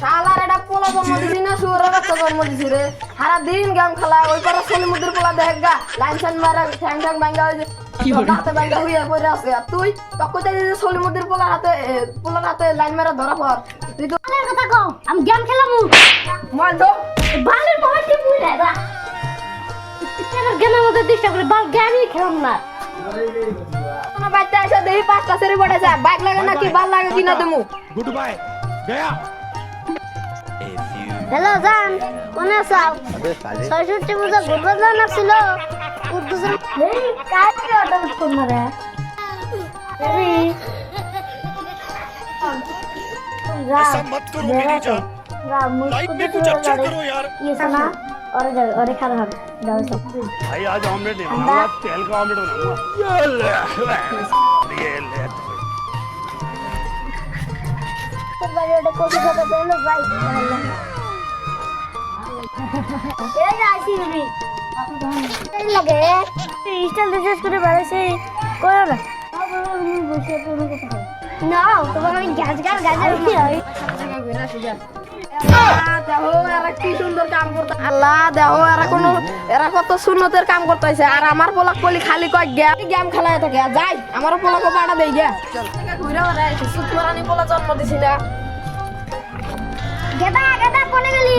শালার এটা পোলা জন্ম দিছি না শুয়োরের বাচ্চা জন্ম দিছি রে সারা দিন গেম খেলা ওই পারে সলিমুদ্দির পোলা দেখ গা লাইন সাইন মারা ঠ্যাং ঠ্যাং ভাঙ্গা হয়েছে হাতে ভাঙ্গা হইয়া পড়ে আছে আর তুই কইতে যে সলিমুদ্দির পোলার হাতে লাইন মারা ধরা পড় তুই তো আমার কথা কও আমি গেম খেলামু মার দো বালের মোবাইলটি পুরা দা কেন গেমের মধ্যে ডিস্টার্ব করে বাল গেমই খেলাম না আমার বাচ্চা এসে দেই পাঁচটা সেরি পড়েছে বাইক লাগে নাকি ভাল লাগে কিনা তুমি गुड बाय गया হ্যালো জান কোনে আছো সরস্বতী পূজা ঘুরবে জান আসছিল উদ্দেশ্য এই কাকে অর্ডার করব রে ऐसा मत करो मेरी जान लाइफ में कुछ अच्छा करो यार ये सुना और खाना खा जाओ सब भाई आज ऑमलेट नहीं बनाऊंगा आज तेल का ऑमलेट बनाऊंगा ये ले তোর বাড়ি ওটা কফি খেতে পেলো ভাই এই আসি রে এই লাগে ইনস্টল রিচার্জ করে বাড়াইছে করে না বসে পুরো কথা না তোমার আমি গ্যাস কি হয় দেখো এরা কি সুন্দর কাম করতে আল্লাহ দেখো এরা কত সুন্নতের কাম করতেছে আর আমার পোলাক পলি খালি কয় গেম খেলায় থাকে আর যাই আমার পোলাকে পাঠা দেই গিয়া ঘুরে বেড়াই সুতরানি পোলা জন্ম দিছি না গেদা কোনে গেলি